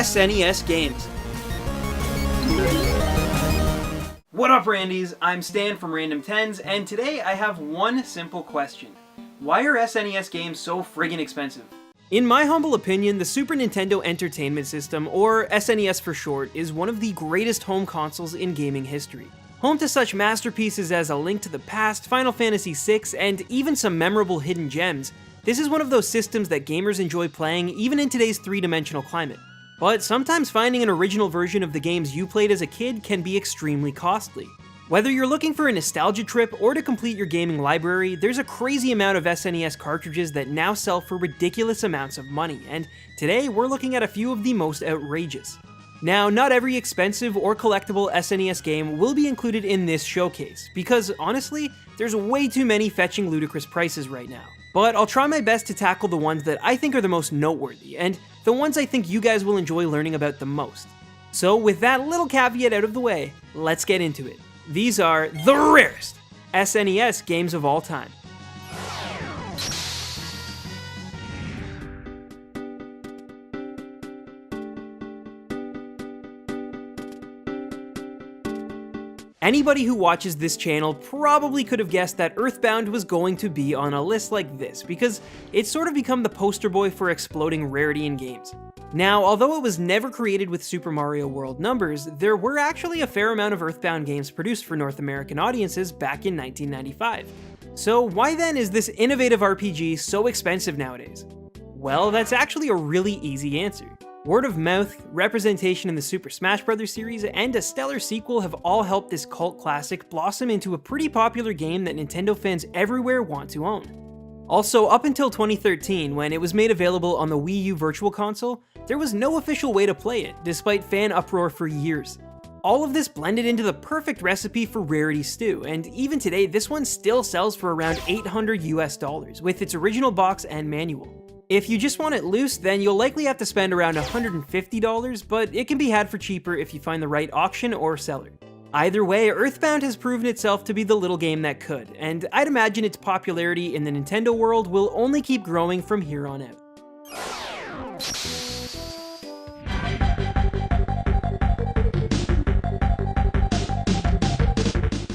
SNES games. What up, Randies? I'm Stan from Random Tens, and today I have one simple question. Why are SNES games so friggin' expensive? In my humble opinion, the Super Nintendo Entertainment System, or SNES for short, is one of the greatest home consoles in gaming history. Home to such masterpieces as A Link to the Past, Final Fantasy VI, and even some memorable hidden gems, this is one of those systems that gamers enjoy playing even in today's three-dimensional climate. But sometimes finding an original version of the games you played as a kid can be extremely costly. Whether you're looking for a nostalgia trip or to complete your gaming library, there's a crazy amount of SNES cartridges that now sell for ridiculous amounts of money, and today we're looking at a few of the most outrageous. Now, not every expensive or collectible SNES game will be included in this showcase, because honestly, there's way too many fetching ludicrous prices right now. But I'll try my best to tackle the ones that I think are the most noteworthy, and the ones I think you guys will enjoy learning about the most. So with that little caveat out of the way, let's get into it. These are the rarest SNES games of all time. Anybody who watches this channel probably could have guessed that Earthbound was going to be on a list like this, because it's sort of become the poster boy for exploding rarity in games. Now, although it was never created with Super Mario World numbers, there were actually a fair amount of Earthbound games produced for North American audiences back in 1995. So why then is this innovative RPG so expensive nowadays? Well, that's actually a really easy answer. Word of mouth, representation in the Super Smash Bros. Series, and a stellar sequel have all helped this cult classic blossom into a pretty popular game that Nintendo fans everywhere want to own. Also, up until 2013, when it was made available on the Wii U Virtual Console, there was no official way to play it, despite fan uproar for years. All of this blended into the perfect recipe for rarity stew, and even today this one still sells for around $800 with its original box and manual. If you just want it loose, then you'll likely have to spend around $150, but it can be had for cheaper if you find the right auction or seller. Either way, Earthbound has proven itself to be the little game that could, and I'd imagine its popularity in the Nintendo world will only keep growing from here on out.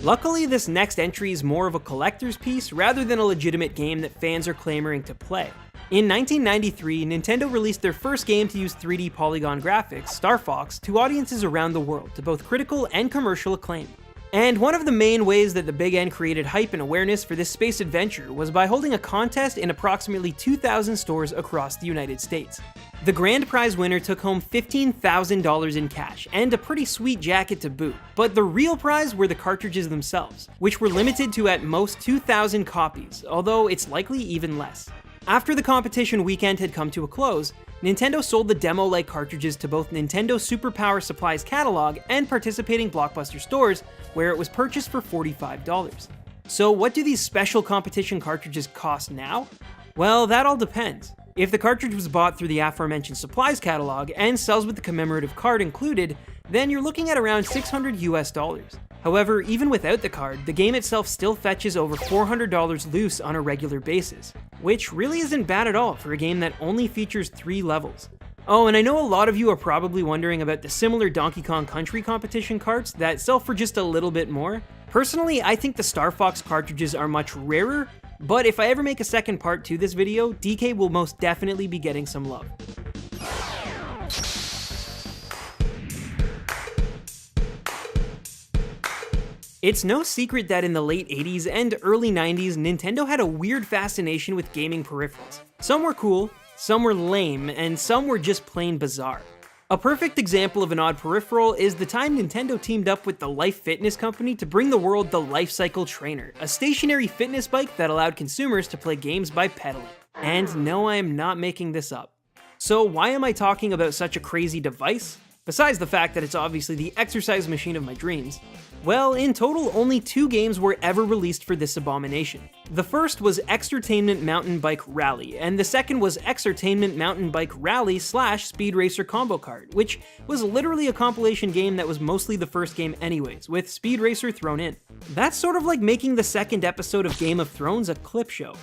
Luckily, this next entry is more of a collector's piece rather than a legitimate game that fans are clamoring to play. In 1993, Nintendo released their first game to use 3D polygon graphics, Star Fox, to audiences around the world, to both critical and commercial acclaim. And one of the main ways that the Big N created hype and awareness for this space adventure was by holding a contest in approximately 2,000 stores across the United States. The grand prize winner took home $15,000 in cash, and a pretty sweet jacket to boot, but the real prize were the cartridges themselves, which were limited to at most 2,000 copies, although it's likely even less. After the competition weekend had come to a close, Nintendo sold the demo-like cartridges to both Nintendo Super Power Supply's catalog and participating Blockbuster stores, where it was purchased for $45. So what do these special competition cartridges cost now? Well, that all depends. If the cartridge was bought through the aforementioned Supplies catalog and sells with the commemorative card included, then you're looking at around $600. However, even without the card, the game itself still fetches over $400 loose on a regular basis, which really isn't bad at all for a game that only features 3 levels. Oh, and I know a lot of you are probably wondering about the similar Donkey Kong Country competition carts that sell for just a little bit more. Personally, I think the Star Fox cartridges are much rarer, but if I ever make a second part to this video, DK will most definitely be getting some love. It's no secret that in the late 80s and early 90s, Nintendo had a weird fascination with gaming peripherals. Some were cool, some were lame, and some were just plain bizarre. A perfect example of an odd peripheral is the time Nintendo teamed up with the Life Fitness company to bring the world the Life Cycle Trainer, a stationary fitness bike that allowed consumers to play games by pedaling. And no, I am not making this up. So why am I talking about such a crazy device? Besides the fact that it's obviously the exercise machine of my dreams. Well, in total, only 2 games were ever released for this abomination. The first was Exertainment Mountain Bike Rally, and the second was Exertainment Mountain Bike Rally / Speed Racer Combo Card, which was literally a compilation game that was mostly the first game anyways, with Speed Racer thrown in. That's sort of like making the second episode of Game of Thrones a clip show.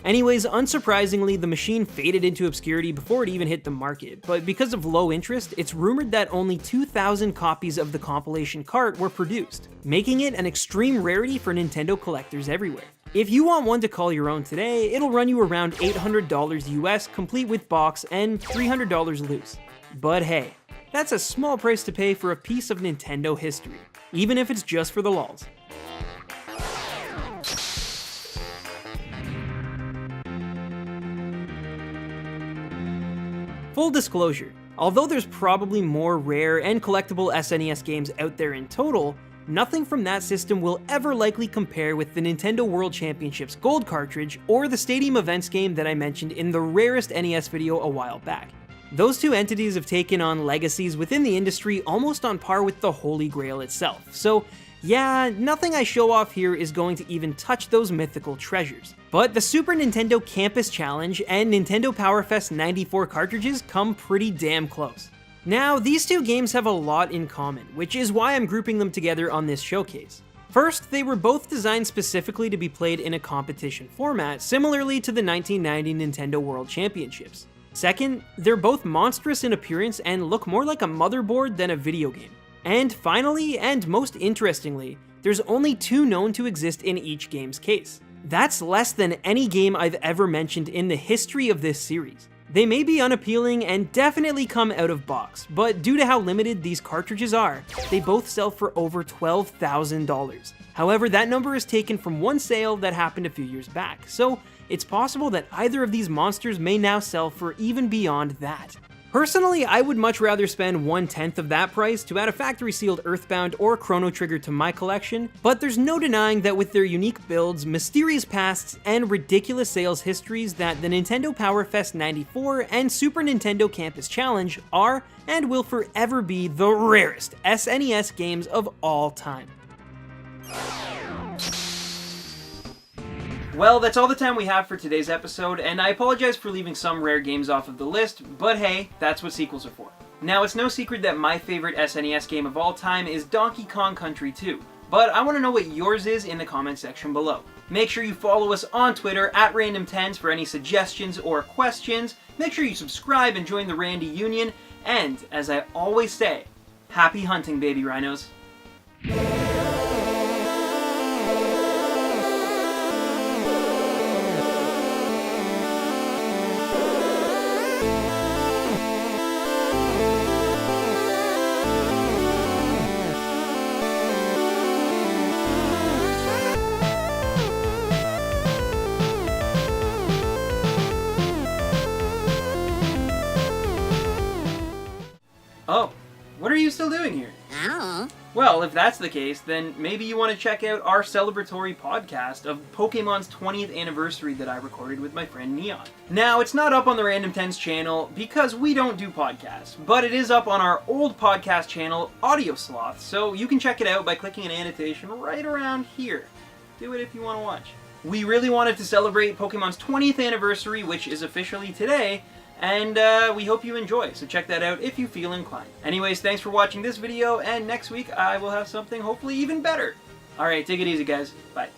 Anyways, unsurprisingly, the machine faded into obscurity before it even hit the market, but because of low interest, it's rumored that only 2,000 copies of the compilation cart were produced, making it an extreme rarity for Nintendo collectors everywhere. If you want one to call your own today, it'll run you around $800 US, complete with box, and $300 loose. But hey, that's a small price to pay for a piece of Nintendo history, even if it's just for the lulz. Full disclosure, although there's probably more rare and collectible SNES games out there in total, nothing from that system will ever likely compare with the Nintendo World Championships Gold cartridge or the Stadium Events game that I mentioned in the Rarest NES video a while back. Those two entities have taken on legacies within the industry almost on par with the Holy Grail itself, so yeah, nothing I show off here is going to even touch those mythical treasures. But the Super Nintendo Campus Challenge and Nintendo Power Fest 94 cartridges come pretty damn close. Now, these two games have a lot in common, which is why I'm grouping them together on this showcase. First, they were both designed specifically to be played in a competition format, similarly to the 1990 Nintendo World Championships. Second, they're both monstrous in appearance and look more like a motherboard than a video game. And finally, and most interestingly, there's only two known to exist in each game's case. That's less than any game I've ever mentioned in the history of this series. They may be unappealing and definitely come out of box, but due to how limited these cartridges are, they both sell for over $12,000. However, that number is taken from one sale that happened a few years back, so it's possible that either of these monsters may now sell for even beyond that. Personally, I would much rather spend 1/10 of that price to add a factory-sealed Earthbound or Chrono Trigger to my collection, but there's no denying that with their unique builds, mysterious pasts, and ridiculous sales histories that the Nintendo Power Fest 94 and Super Nintendo Campus Challenge are and will forever be the rarest SNES games of all time. Well, that's all the time we have for today's episode, and I apologize for leaving some rare games off of the list, but hey, that's what sequels are for. Now, it's no secret that my favorite SNES game of all time is Donkey Kong Country 2, but I want to know what yours is in the comment section below. Make sure you follow us on Twitter @Random10s for any suggestions or questions, make sure you subscribe and join the Randy Union, and, as I always say, happy hunting, baby rhinos. Oh, what are you still doing here? I don't know. Well, if that's the case, then maybe you want to check out our celebratory podcast of Pokemon's 20th anniversary that I recorded with my friend Neon. Now, it's not up on the Random Tens channel because we don't do podcasts, but it is up on our old podcast channel, Audio Sloth, so you can check it out by clicking an annotation right around here. Do it if you want to watch. We really wanted to celebrate Pokemon's 20th anniversary, which is officially today, and we hope you enjoy, so check that out if you feel inclined. Anyways, thanks for watching this video, and next week I will have something hopefully even better. Alright, take it easy guys. Bye.